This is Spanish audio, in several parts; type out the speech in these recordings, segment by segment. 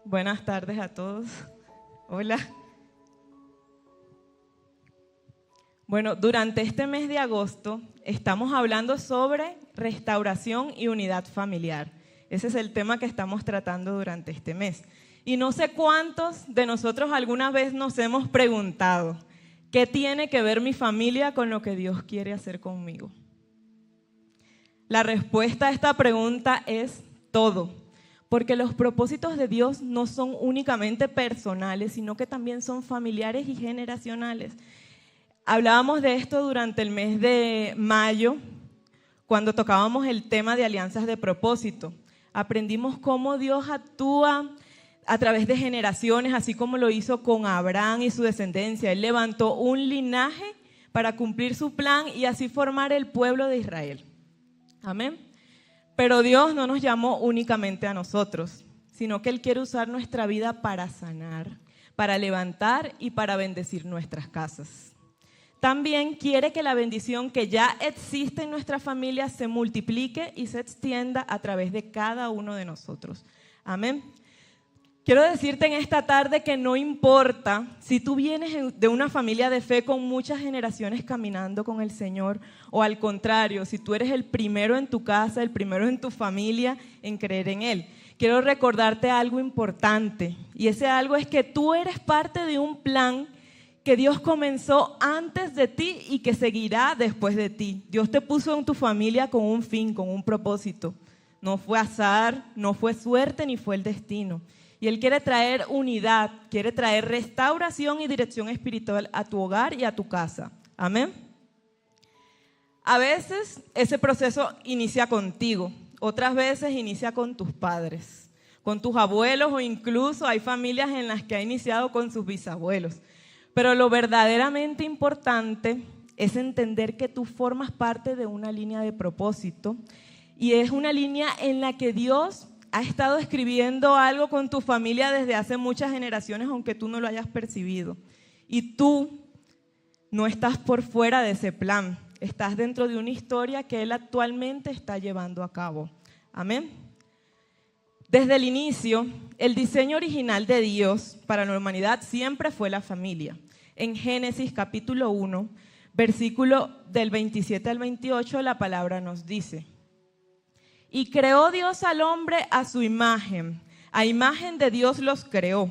Buenas tardes a todos. Hola. Bueno, durante este mes de agosto estamos hablando sobre restauración y unidad familiar. Ese es el tema que estamos tratando durante este mes. Y no sé cuántos de nosotros alguna vez nos hemos preguntado, ¿qué tiene que ver mi familia con lo que Dios quiere hacer conmigo? La respuesta a esta pregunta es todo, porque los propósitos de Dios no son únicamente personales, sino que también son familiares y generacionales. Hablábamos de esto durante el mes de mayo, cuando tocábamos el tema de alianzas de propósito. Aprendimos cómo Dios actúa a través de generaciones, así como lo hizo con Abraham y su descendencia. Él levantó un linaje para cumplir su plan y así formar el pueblo de Israel. Amén. Pero Dios no nos llamó únicamente a nosotros, sino que Él quiere usar nuestra vida para sanar, para levantar y para bendecir nuestras casas. También quiere que la bendición que ya existe en nuestra familia se multiplique y se extienda a través de cada uno de nosotros. Amén. Quiero decirte en esta tarde que no importa si tú vienes de una familia de fe con muchas generaciones caminando con el Señor, o al contrario, si tú eres el primero en tu casa, el primero en tu familia en creer en Él. Quiero recordarte algo importante, y ese algo es que tú eres parte de un plan que Dios comenzó antes de ti y que seguirá después de ti. Dios te puso en tu familia con un fin, con un propósito. No fue azar, no fue suerte, ni fue el destino. Y Él quiere traer unidad, quiere traer restauración y dirección espiritual a tu hogar y a tu casa. Amén. A veces ese proceso inicia contigo, otras veces inicia con tus padres, con tus abuelos, o incluso hay familias en las que ha iniciado con sus bisabuelos. Pero lo verdaderamente importante es entender que tú formas parte de una línea de propósito, y es una línea en la que Dios ha estado escribiendo algo con tu familia desde hace muchas generaciones, aunque tú no lo hayas percibido. Y tú no estás por fuera de ese plan, estás dentro de una historia que Él actualmente está llevando a cabo. Amén. Desde el inicio, el diseño original de Dios para la humanidad siempre fue la familia. En Génesis capítulo 1, versículo del 27 al 28, la palabra nos dice: y creó Dios al hombre a su imagen de Dios los creó,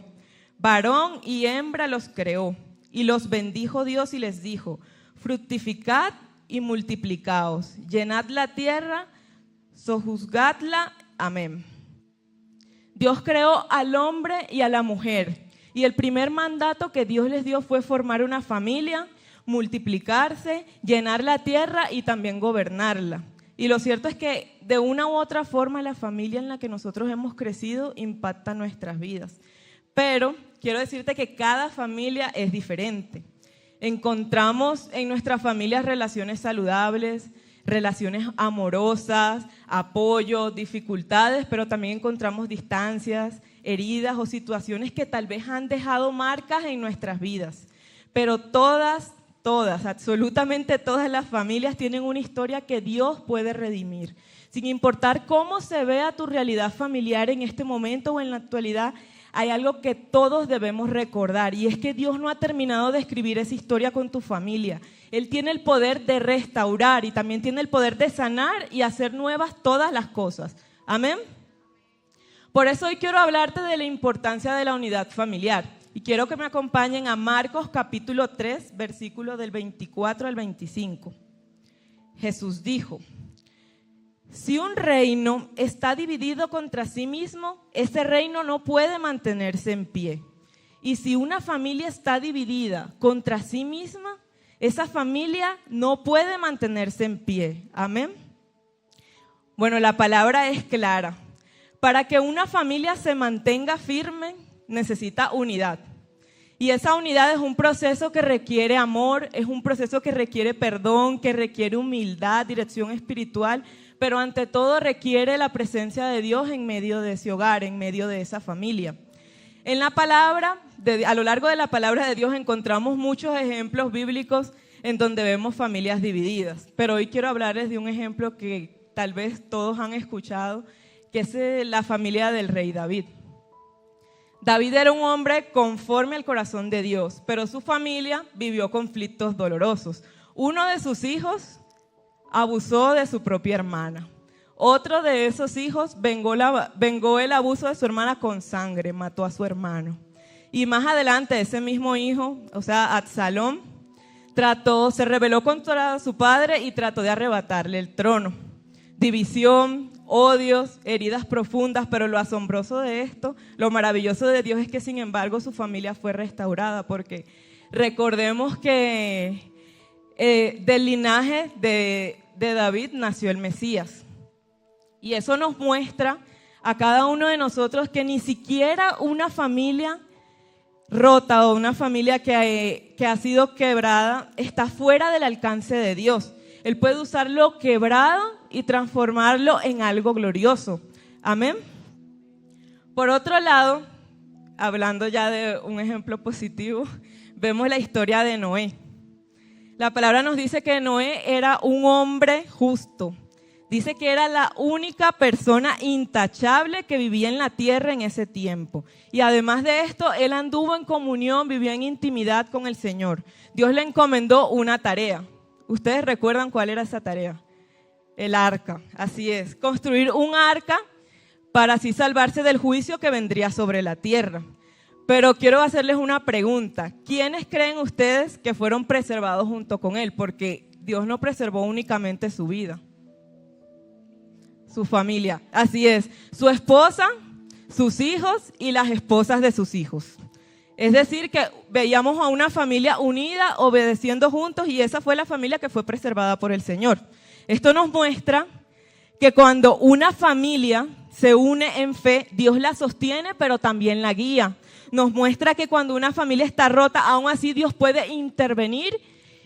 varón y hembra los creó, y los bendijo Dios y les dijo: fructificad y multiplicaos, llenad la tierra, sojuzgadla. Amén. Dios creó al hombre y a la mujer, y el primer mandato que Dios les dio fue formar una familia, multiplicarse, llenar la tierra y también gobernarla. Y lo cierto es que de una u otra forma la familia en la que nosotros hemos crecido impacta nuestras vidas. Pero quiero decirte que cada familia es diferente. Encontramos en nuestras familias relaciones saludables, relaciones amorosas, apoyo, dificultades, pero también encontramos distancias, heridas o situaciones que tal vez han dejado marcas en nuestras vidas. Pero todas, absolutamente todas las familias tienen una historia que Dios puede redimir. Sin importar cómo se vea tu realidad familiar en este momento o en la actualidad, hay algo que todos debemos recordar, y es que Dios no ha terminado de escribir esa historia con tu familia. Él tiene el poder de restaurar y también tiene el poder de sanar y hacer nuevas todas las cosas. Amén. Por eso hoy quiero hablarte de la importancia de la unidad familiar. Y quiero que me acompañen a Marcos capítulo 3, versículo del 24 al 25. Jesús dijo: si un reino está dividido contra sí mismo, ese reino no puede mantenerse en pie. Y si una familia está dividida contra sí misma, esa familia no puede mantenerse en pie. Amén. Bueno, la palabra es clara. Para que una familia se mantenga firme, necesita unidad. Y esa unidad es un proceso que requiere amor, es un proceso que requiere perdón, que requiere humildad, dirección espiritual, pero ante todo requiere la presencia de Dios en medio de ese hogar, en medio de esa familia. En la palabra, a lo largo de la palabra de Dios encontramos muchos ejemplos bíblicos en donde vemos familias divididas, pero hoy quiero hablarles de un ejemplo que tal vez todos han escuchado, que es la familia del rey David. David era un hombre conforme al corazón de Dios, pero su familia vivió conflictos dolorosos. Uno de sus hijos abusó de su propia hermana. Otro de esos hijos vengó el abuso de su hermana con sangre, mató a su hermano. Y más adelante ese mismo hijo, o sea, Absalón, se rebeló contra su padre y trató de arrebatarle el trono. División, odios, heridas profundas, pero lo asombroso de esto, lo maravilloso de Dios es que sin embargo su familia fue restaurada, porque recordemos que del linaje de David nació el Mesías. Y eso nos muestra a cada uno de nosotros que ni siquiera una familia rota o una familia que ha sido quebrada está fuera del alcance de Dios. Él puede usar lo quebrado y transformarlo en algo glorioso. Amén. Por otro lado, hablando ya de un ejemplo positivo, vemos la historia de Noé. La palabra nos dice que Noé era un hombre justo. Dice que era la única persona intachable que vivía en la tierra en ese tiempo. Y además de esto, él anduvo en comunión, vivía en intimidad con el Señor. Dios le encomendó una tarea. ¿Ustedes recuerdan cuál era esa tarea? El arca, así es. Construir un arca para así salvarse del juicio que vendría sobre la tierra. Pero quiero hacerles una pregunta. ¿Quiénes creen ustedes que fueron preservados junto con él? Porque Dios no preservó únicamente su vida. Su familia, así es, su esposa, sus hijos y las esposas de sus hijos. Es decir, que veíamos a una familia unida, obedeciendo juntos, y esa fue la familia que fue preservada por el Señor. Esto nos muestra que cuando una familia se une en fe, Dios la sostiene, pero también la guía. Nos muestra que cuando una familia está rota, aún así Dios puede intervenir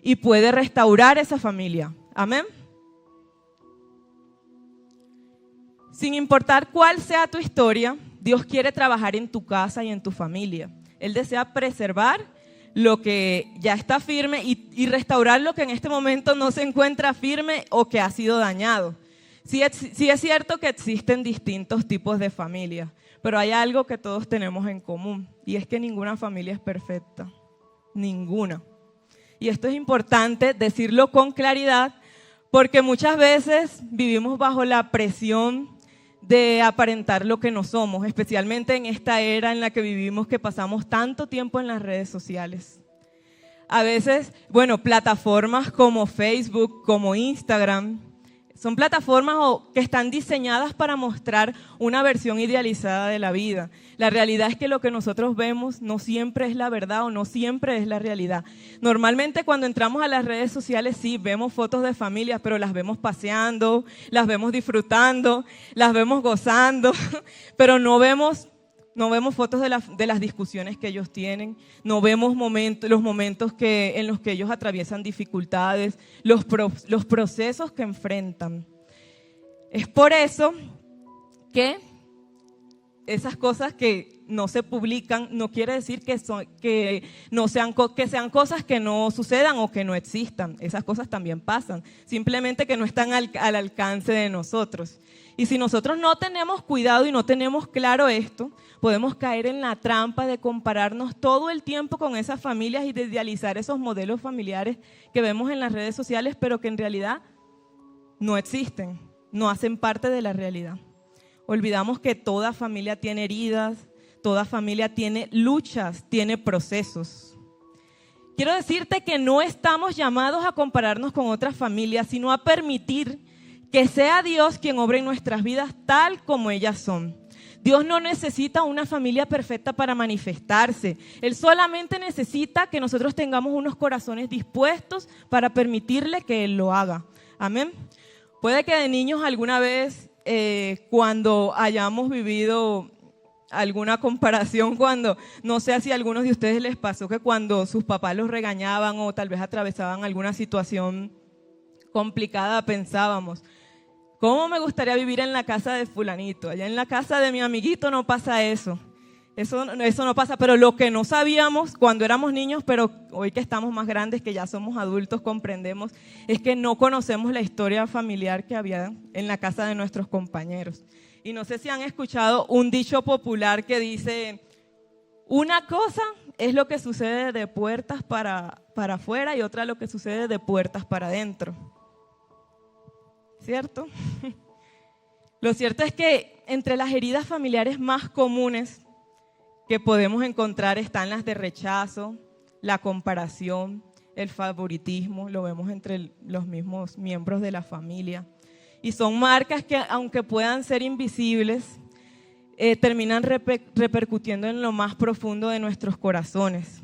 y puede restaurar esa familia. Amén. Sin importar cuál sea tu historia, Dios quiere trabajar en tu casa y en tu familia. Él desea preservar lo que ya está firme y restaurar lo que en este momento no se encuentra firme o que ha sido dañado. Sí es cierto que existen distintos tipos de familias, pero hay algo que todos tenemos en común, y es que ninguna familia es perfecta. Ninguna. Y esto es importante decirlo con claridad, porque muchas veces vivimos bajo la presión de aparentar lo que no somos, especialmente en esta era en la que vivimos, que pasamos tanto tiempo en las redes sociales. A veces, plataformas como Facebook, como Instagram, son plataformas que están diseñadas para mostrar una versión idealizada de la vida. La realidad es que lo que nosotros vemos no siempre es la verdad o no siempre es la realidad. Normalmente cuando entramos a las redes sociales sí vemos fotos de familias, pero las vemos paseando, las vemos disfrutando, las vemos gozando, pero no vemos fotos de las discusiones que ellos tienen, no vemos los momentos en los que ellos atraviesan dificultades, los procesos que enfrentan. Es por eso que esas cosas que no se publican no quiere decir que sean cosas que no sucedan o que no existan. Esas cosas también pasan, simplemente que no están al alcance de nosotros. Y si nosotros no tenemos cuidado y no tenemos claro esto, podemos caer en la trampa de compararnos todo el tiempo con esas familias y de idealizar esos modelos familiares que vemos en las redes sociales, pero que en realidad no existen, no hacen parte de la realidad. Olvidamos que toda familia tiene heridas, toda familia tiene luchas, tiene procesos. Quiero decirte que no estamos llamados a compararnos con otras familias, sino a permitir que sea Dios quien obre en nuestras vidas tal como ellas son. Dios no necesita una familia perfecta para manifestarse. Él solamente necesita que nosotros tengamos unos corazones dispuestos para permitirle que Él lo haga. Amén. Puede que de niños alguna vez, cuando hayamos vivido alguna comparación, no sé si a algunos de ustedes les pasó que cuando sus papás los regañaban o tal vez atravesaban alguna situación complicada, pensábamos: ¿cómo me gustaría vivir en la casa de fulanito? Allá en la casa de mi amiguito no pasa eso. Eso no pasa, pero lo que no sabíamos cuando éramos niños, pero hoy que estamos más grandes, que ya somos adultos, comprendemos, es que no conocemos la historia familiar que había en la casa de nuestros compañeros. Y no sé si han escuchado un dicho popular que dice: Una cosa es lo que sucede de puertas para afuera y otra lo que sucede de puertas para adentro. ¿Cierto? Lo cierto es que entre las heridas familiares más comunes que podemos encontrar están las de rechazo, la comparación, el favoritismo, lo vemos entre los mismos miembros de la familia. Y son marcas que, aunque puedan ser invisibles, terminan repercutiendo en lo más profundo de nuestros corazones.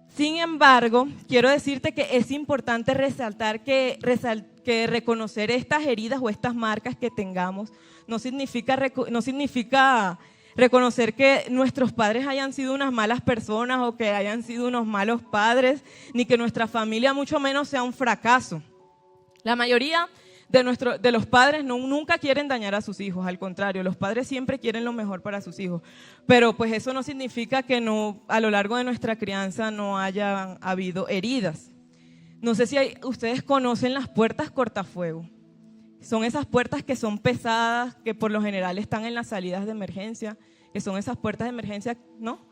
Sin embargo, quiero decirte que es importante resaltar que reconocer estas heridas o estas marcas que tengamos no significa reconocer que nuestros padres hayan sido unas malas personas o que hayan sido unos malos padres, ni que nuestra familia mucho menos sea un fracaso. La mayoría de los padres nunca quieren dañar a sus hijos, al contrario, los padres siempre quieren lo mejor para sus hijos, pero pues eso no significa que a lo largo de nuestra crianza no hayan habido heridas. No sé si ustedes conocen las puertas cortafuego. Son esas puertas que son pesadas, que por lo general están en las salidas de emergencia, que son esas puertas de emergencia, ¿no?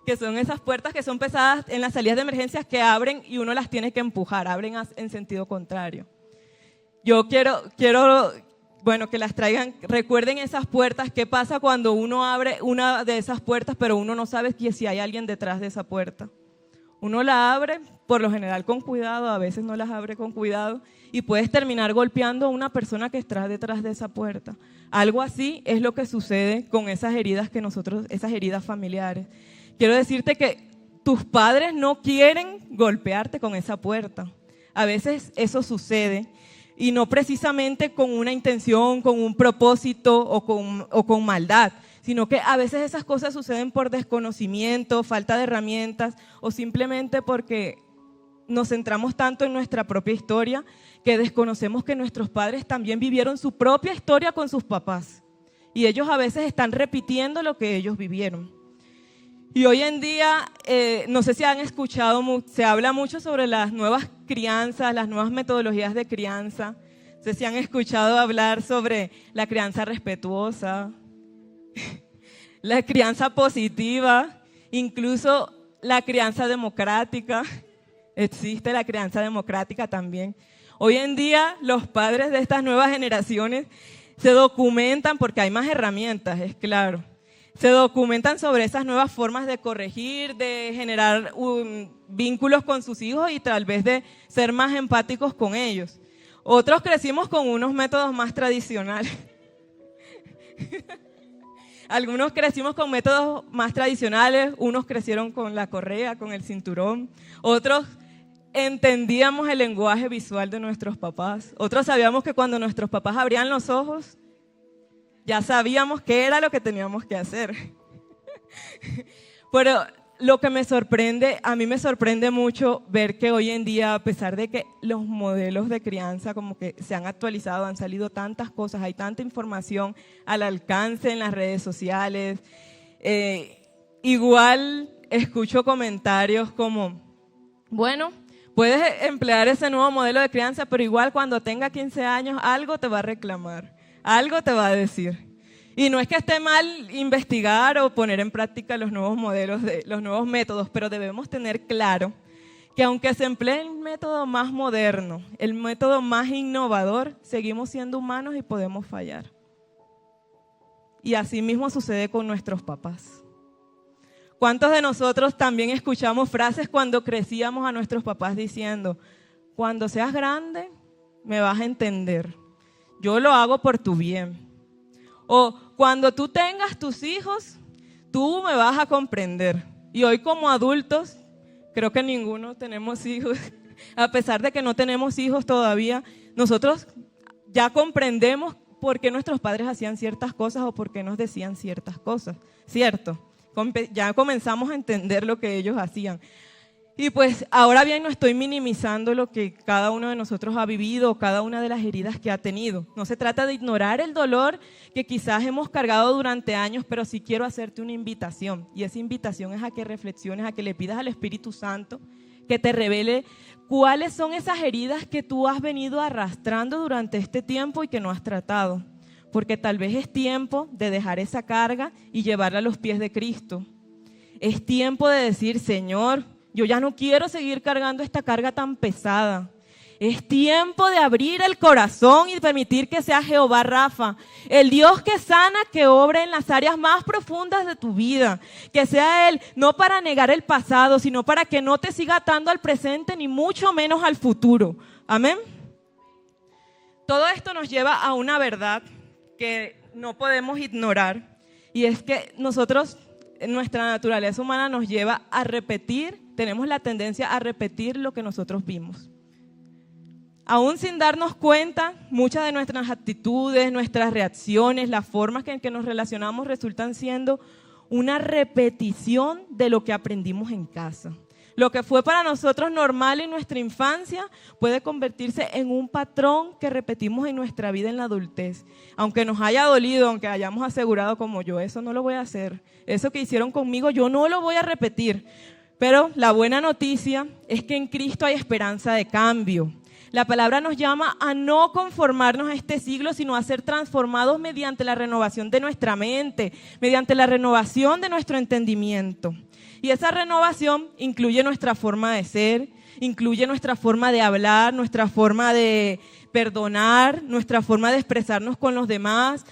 Que son esas puertas que son pesadas en las salidas de emergencia que abren y uno las tiene que empujar, abren en sentido contrario. Yo quiero que las traigan, recuerden esas puertas, qué pasa cuando uno abre una de esas puertas, pero uno no sabe si hay alguien detrás de esa puerta. Uno la abre, por lo general con cuidado, a veces no las abre con cuidado, y puedes terminar golpeando a una persona que está detrás de esa puerta. Algo así es lo que sucede con esas heridas esas heridas familiares. Quiero decirte que tus padres no quieren golpearte con esa puerta. A veces eso sucede, y no precisamente con una intención, con un propósito o con maldad, sino que a veces esas cosas suceden por desconocimiento, falta de herramientas o simplemente porque nos centramos tanto en nuestra propia historia que desconocemos que nuestros padres también vivieron su propia historia con sus papás y ellos a veces están repitiendo lo que ellos vivieron. Y hoy en día, no sé si han escuchado, se habla mucho sobre las nuevas crianzas, las nuevas metodologías de crianza. No sé si han escuchado hablar sobre la crianza respetuosa, la crianza positiva, incluso la crianza democrática. Existe la crianza democrática también. Hoy en día los padres de estas nuevas generaciones se documentan porque hay más herramientas, es claro. Se documentan sobre esas nuevas formas de corregir, de generar vínculos con sus hijos y tal vez de ser más empáticos con ellos. Otros crecimos con unos métodos más tradicionales. Algunos crecimos con métodos más tradicionales, unos crecieron con la correa, con el cinturón, otros entendíamos el lenguaje visual de nuestros papás, otros sabíamos que cuando nuestros papás abrían los ojos, ya sabíamos qué era lo que teníamos que hacer. Pero lo que a mí me sorprende mucho ver que hoy en día, a pesar de que los modelos de crianza como que se han actualizado, han salido tantas cosas, hay tanta información al alcance en las redes sociales, igual escucho comentarios como, bueno, puedes emplear ese nuevo modelo de crianza, pero igual cuando tenga 15 años algo te va a reclamar. Algo te va a decir. Y no es que esté mal investigar o poner en práctica los nuevos modelos, los nuevos métodos, pero debemos tener claro que aunque se emplee el método más moderno, el método más innovador, seguimos siendo humanos y podemos fallar. Y así mismo sucede con nuestros papás. ¿Cuántos de nosotros también escuchamos frases cuando crecíamos a nuestros papás diciendo, cuando seas grande me vas a entender? Yo lo hago por tu bien. O cuando tú tengas tus hijos, tú me vas a comprender. Y hoy como adultos, creo que ninguno tenemos hijos. A pesar de que no tenemos hijos todavía, nosotros ya comprendemos por qué nuestros padres hacían ciertas cosas o por qué nos decían ciertas cosas. ¿Cierto? Ya comenzamos a entender lo que ellos hacían. Y pues ahora bien no estoy minimizando lo que cada uno de nosotros ha vivido, cada una de las heridas que ha tenido. No se trata de ignorar el dolor que quizás hemos cargado durante años, pero sí quiero hacerte una invitación. Y esa invitación es a que reflexiones, a que le pidas al Espíritu Santo que te revele cuáles son esas heridas que tú has venido arrastrando durante este tiempo y que no has tratado. porque tal vez es tiempo de dejar esa carga y llevarla a los pies de Cristo. Es tiempo de decir, Señor, yo ya no quiero seguir cargando esta carga tan pesada. Es tiempo de abrir el corazón y permitir que sea Jehová Rafa, el Dios que sana, que obre en las áreas más profundas de tu vida. Que sea Él, no para negar el pasado, sino para que no te siga atando al presente, ni mucho menos al futuro. Amén. Todo esto nos lleva a una verdad que no podemos ignorar, y es que nosotros, nuestra naturaleza humana nos lleva a repetir, tenemos la tendencia a repetir lo que nosotros vimos. Aún sin darnos cuenta, muchas de nuestras actitudes, nuestras reacciones, las formas en que nos relacionamos resultan siendo una repetición de lo que aprendimos en casa. Lo que fue para nosotros normal en nuestra infancia puede convertirse en un patrón que repetimos en nuestra vida en la adultez. Aunque nos haya dolido, aunque hayamos asegurado como yo, eso no lo voy a hacer. Eso que hicieron conmigo, yo no lo voy a repetir. Pero la buena noticia es que en Cristo hay esperanza de cambio. La palabra nos llama a no conformarnos a este siglo, sino a ser transformados mediante la renovación de nuestra mente, mediante la renovación de nuestro entendimiento. Y esa renovación incluye nuestra forma de ser, incluye nuestra forma de hablar, nuestra forma de perdonar, nuestra forma de expresarnos con los demás.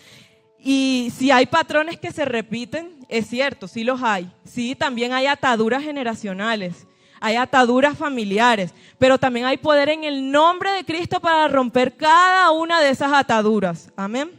Y si hay patrones que se repiten, es cierto, sí los hay. Sí, también hay ataduras generacionales. Hay ataduras familiares, pero también hay poder en el nombre de Cristo para romper cada una de esas ataduras. Amén.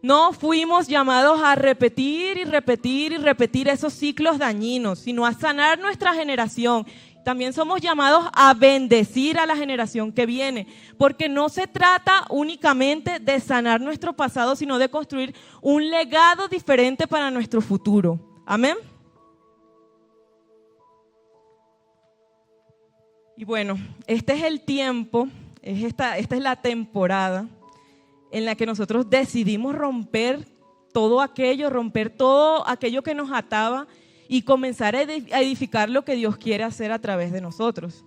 No fuimos llamados a repetir y repetir y repetir esos ciclos dañinos, sino a sanar nuestra generación. También somos llamados a bendecir a la generación que viene, porque no se trata únicamente de sanar nuestro pasado, sino de construir un legado diferente para nuestro futuro. Amén. Y bueno, este es el tiempo, esta es la temporada en la que nosotros decidimos romper todo aquello que nos ataba y comenzar a edificar lo que Dios quiere hacer a través de nosotros.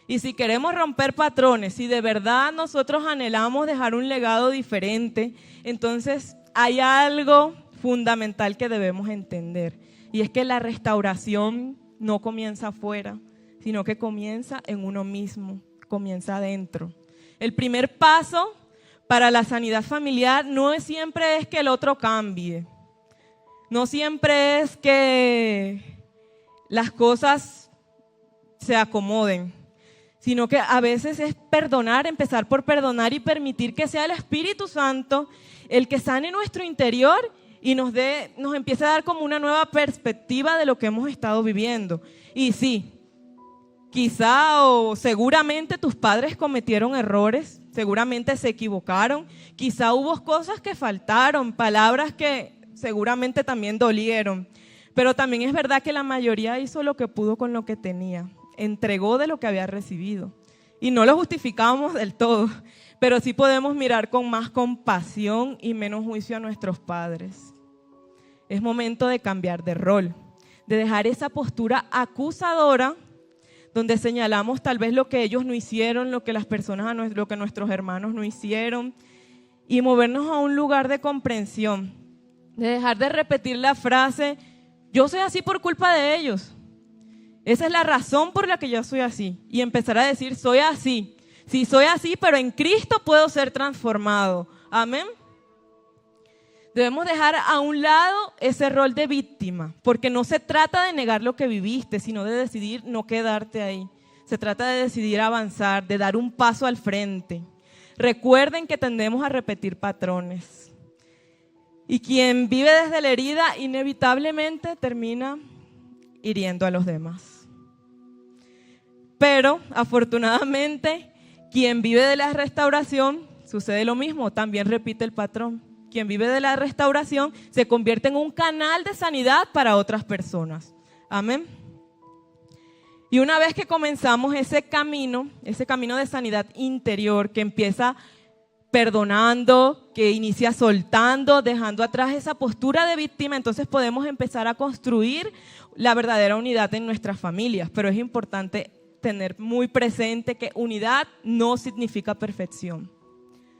Y si queremos romper patrones, si de verdad nosotros anhelamos dejar un legado diferente, entonces hay algo fundamental que debemos entender, y es que la restauración no comienza afuera, sino que comienza en uno mismo, comienza adentro. El primer paso para la sanidad familiar no siempre es que el otro cambie, no siempre es que las cosas se acomoden, sino que a veces es perdonar, empezar por perdonar y permitir que sea el Espíritu Santo el que sane nuestro interior y nos empiece a dar como una nueva perspectiva de lo que hemos estado viviendo. Y sí, quizá o seguramente tus padres cometieron errores, seguramente se equivocaron, quizá hubo cosas que faltaron, palabras que seguramente también dolieron, pero también es verdad que la mayoría hizo lo que pudo con lo que tenía, entregó de lo que había recibido. Y no lo justificamos del todo, pero sí podemos mirar con más compasión y menos juicio a nuestros padres. Es momento de cambiar de rol, de dejar esa postura acusadora donde señalamos tal vez lo que ellos no hicieron, lo que nuestros hermanos no hicieron, y movernos a un lugar de comprensión, de dejar de repetir la frase, yo soy así por culpa de ellos. Esa es la razón por la que yo soy así, y empezar a decir, soy así. Sí, soy así, pero en Cristo puedo ser transformado. Amén. Debemos dejar a un lado ese rol de víctima, porque no se trata de negar lo que viviste, sino de decidir no quedarte ahí. Se trata de decidir avanzar, de dar un paso al frente. Recuerden que tendemos a repetir patrones. Y quien vive desde la herida inevitablemente termina hiriendo a los demás. Pero afortunadamente, quien vive de la restauración, sucede lo mismo, también repite el patrón. Quien vive de la restauración se convierte en un canal de sanidad para otras personas. Amén. Y una vez que comenzamos ese camino de sanidad interior que empieza perdonando, que inicia soltando, dejando atrás esa postura de víctima, entonces podemos empezar a construir la verdadera unidad en nuestras familias. Pero es importante tener muy presente que unidad no significa perfección.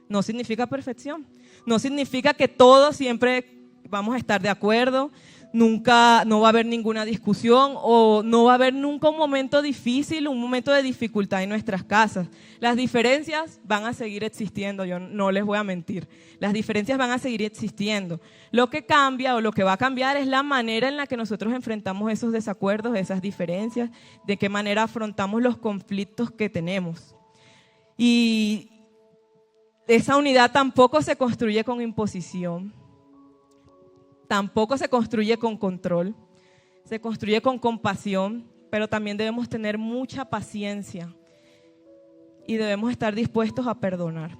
No significa perfección. No significa que todos siempre vamos a estar de acuerdo, nunca, no va a haber ninguna discusión o no va a haber nunca un momento difícil, un momento de dificultad en nuestras casas. Las diferencias van a seguir existiendo, yo no les voy a mentir. Las diferencias van a seguir existiendo. Lo que cambia o lo que va a cambiar es la manera en la que nosotros enfrentamos esos desacuerdos, esas diferencias, de qué manera afrontamos los conflictos que tenemos. Y esa unidad tampoco se construye con imposición. Tampoco se construye con control, se construye con compasión, pero también debemos tener mucha paciencia y debemos estar dispuestos a perdonar.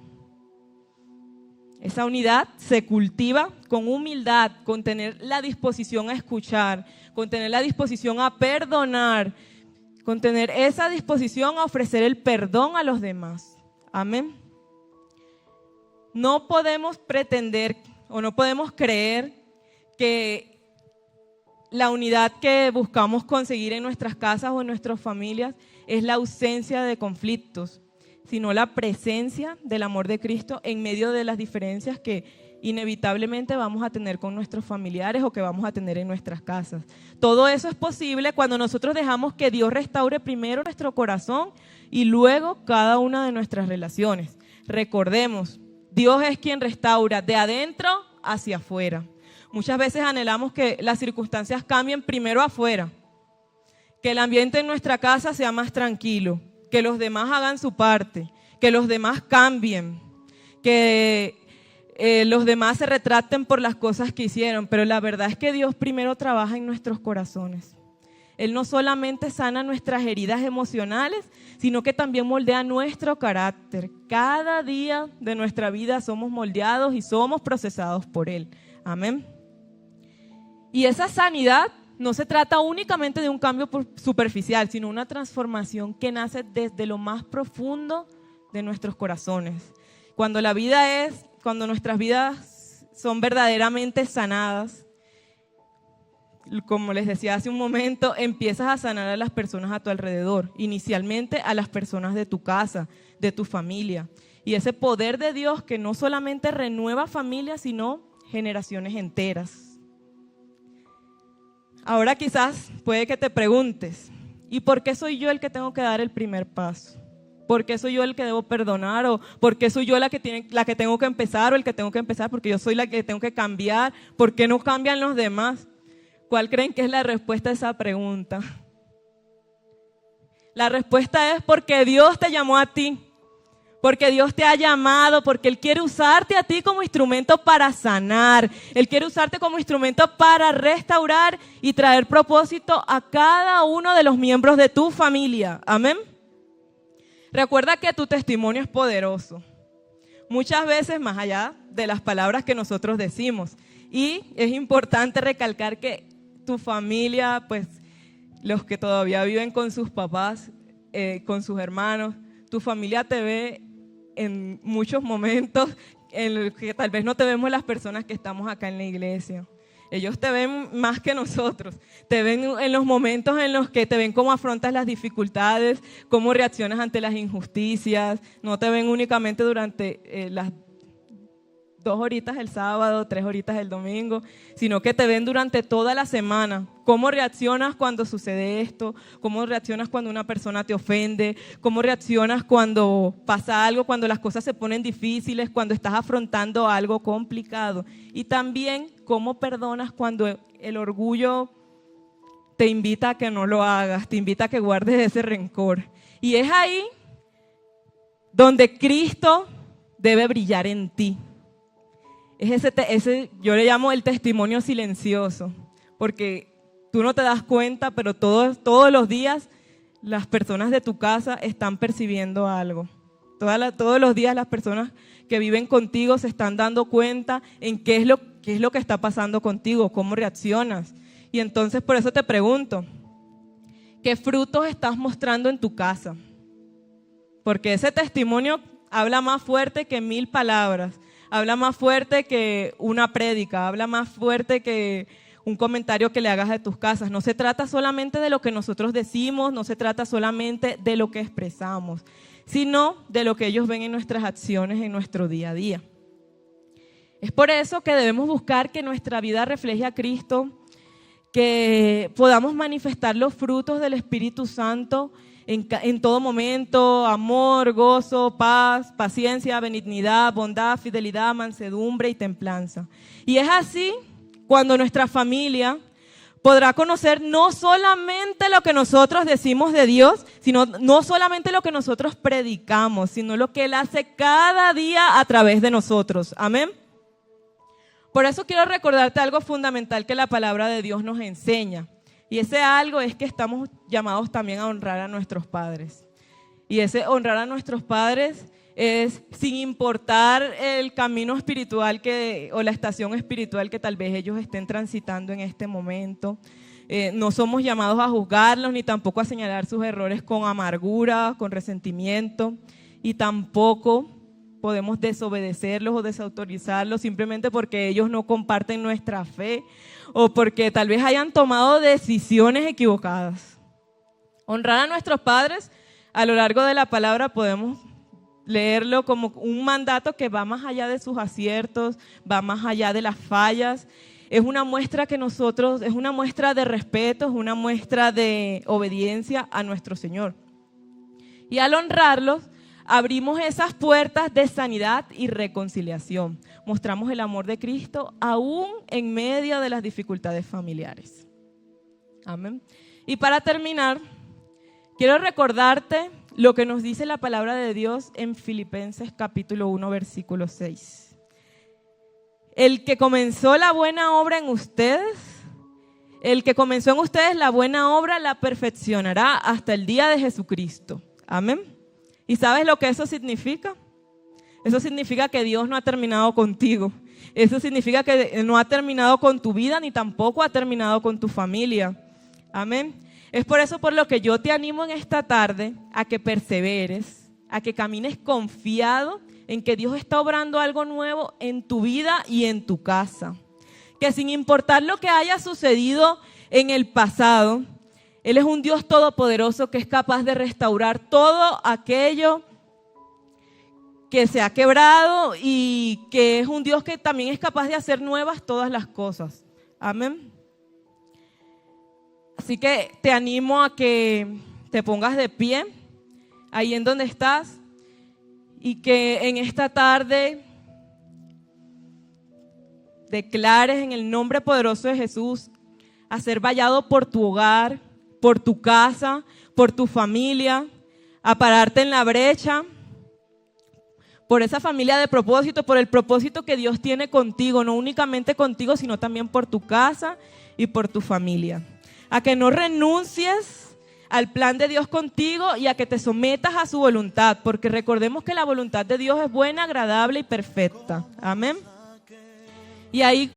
Esa unidad se cultiva con humildad, con tener la disposición a escuchar, con tener la disposición a perdonar, con tener esa disposición a ofrecer el perdón a los demás. Amén. No podemos pretender o no podemos creer que la unidad que buscamos conseguir en nuestras casas o en nuestras familias es la ausencia de conflictos, sino la presencia del amor de Cristo en medio de las diferencias que inevitablemente vamos a tener con nuestros familiares o que vamos a tener en nuestras casas. Todo eso es posible cuando nosotros dejamos que Dios restaure primero nuestro corazón y luego cada una de nuestras relaciones. Recordemos, Dios es quien restaura de adentro hacia afuera. Muchas veces anhelamos que las circunstancias cambien primero afuera, que el ambiente en nuestra casa sea más tranquilo, que los demás hagan su parte, que los demás cambien, que los demás se retraten por las cosas que hicieron, pero la verdad es que Dios primero trabaja en nuestros corazones. Él no solamente sana nuestras heridas emocionales, sino que también moldea nuestro carácter. Cada día de nuestra vida somos moldeados y somos procesados por Él. Amén. Y esa sanidad no se trata únicamente de un cambio superficial, sino una transformación que nace desde lo más profundo de nuestros corazones. Cuando nuestras vidas son verdaderamente sanadas, como les decía hace un momento, empiezas a sanar a las personas a tu alrededor, inicialmente a las personas de tu casa, de tu familia. Y ese poder de Dios que no solamente renueva familias, sino generaciones enteras. Ahora quizás puede que te preguntes, ¿y por qué soy yo el que tengo que dar el primer paso? ¿Por qué soy yo el que debo perdonar? ¿O por qué soy yo la que tengo que empezar o el que tengo que empezar? Porque yo soy la que tengo que cambiar. ¿Por qué no cambian los demás? ¿Cuál creen que es la respuesta a esa pregunta? La respuesta es porque Dios te llamó a ti. Porque Dios te ha llamado, porque Él quiere usarte a ti como instrumento para sanar. Él quiere usarte como instrumento para restaurar y traer propósito a cada uno de los miembros de tu familia. Amén. Recuerda que tu testimonio es poderoso. Muchas veces más allá de las palabras que nosotros decimos. Y es importante recalcar que tu familia, pues los que todavía viven con sus papás, con sus hermanos, tu familia te ve en muchos momentos en los que tal vez no te vemos las personas que estamos acá en la iglesia. Ellos te ven más que nosotros, te ven en los momentos en los que te ven cómo afrontas las dificultades, cómo reaccionas ante las injusticias, no te ven únicamente durante las 2 horitas el sábado, 3 horitas el domingo, sino que te ven durante toda la semana. ¿Cómo reaccionas cuando sucede esto? ¿Cómo reaccionas cuando una persona te ofende? ¿Cómo reaccionas cuando pasa algo, cuando las cosas se ponen difíciles, cuando estás afrontando algo complicado? Y también, ¿cómo perdonas cuando el orgullo te invita a que no lo hagas, te invita a que guardes ese rencor? Y es ahí donde Cristo debe brillar en ti. Es ese yo le llamo el testimonio silencioso, porque tú no te das cuenta, pero todos los días las personas de tu casa están percibiendo algo. Todos los días las personas que viven contigo se están dando cuenta en qué es lo que está pasando contigo, cómo reaccionas. Y entonces por eso te pregunto, ¿qué frutos estás mostrando en tu casa? Porque ese testimonio habla más fuerte que 1000 palabras. Habla más fuerte que una prédica, habla más fuerte que un comentario que le hagas de tus casas. No se trata solamente de lo que nosotros decimos, no se trata solamente de lo que expresamos, sino de lo que ellos ven en nuestras acciones en nuestro día a día. Es por eso que debemos buscar que nuestra vida refleje a Cristo, que podamos manifestar los frutos del Espíritu Santo en todo momento: amor, gozo, paz, paciencia, benignidad, bondad, fidelidad, mansedumbre y templanza. Y es así cuando nuestra familia podrá conocer no solamente lo que nosotros decimos de Dios, sino no solamente lo que nosotros predicamos, sino lo que Él hace cada día a través de nosotros. Amén. Por eso quiero recordarte algo fundamental que la palabra de Dios nos enseña. Y ese algo es que estamos llamados también a honrar a nuestros padres. Y ese honrar a nuestros padres es sin importar el camino espiritual o la estación espiritual que tal vez ellos estén transitando en este momento. No somos llamados a juzgarlos ni tampoco a señalar sus errores con amargura, con resentimiento, y tampoco podemos desobedecerlos o desautorizarlos simplemente porque ellos no comparten nuestra fe o porque tal vez hayan tomado decisiones equivocadas. Honrar a nuestros padres, a lo largo de la palabra podemos leerlo como un mandato que va más allá de sus aciertos, va más allá de las fallas. Es una muestra es una muestra de respeto, es una muestra de obediencia a nuestro Señor. Y al honrarlos, abrimos esas puertas de sanidad y reconciliación. Mostramos el amor de Cristo aún en medio de las dificultades familiares. Amén. Y para terminar, quiero recordarte lo que nos dice la palabra de Dios en Filipenses capítulo 1, versículo 6. El que comenzó la buena obra en ustedes, la buena obra la perfeccionará hasta el día de Jesucristo. Amén. ¿Y sabes lo que eso significa? Eso significa que Dios no ha terminado contigo. Eso significa que no ha terminado con tu vida ni tampoco ha terminado con tu familia. Amén. Es por eso por lo que yo te animo en esta tarde a que perseveres, a que camines confiado en que Dios está obrando algo nuevo en tu vida y en tu casa. Que sin importar lo que haya sucedido en el pasado, Él es un Dios todopoderoso que es capaz de restaurar todo aquello que se ha quebrado y que es un Dios que también es capaz de hacer nuevas todas las cosas. Amén. Así que te animo a que te pongas de pie ahí en donde estás y que en esta tarde declares en el nombre poderoso de Jesús a ser vallado por tu hogar, por tu casa, por tu familia, a pararte en la brecha, por esa familia de propósito, por el propósito que Dios tiene contigo, no únicamente contigo, sino también por tu casa y por tu familia. A que no renuncies al plan de Dios contigo y a que te sometas a su voluntad, porque recordemos que la voluntad de Dios es buena, agradable y perfecta. Amén. Y ahí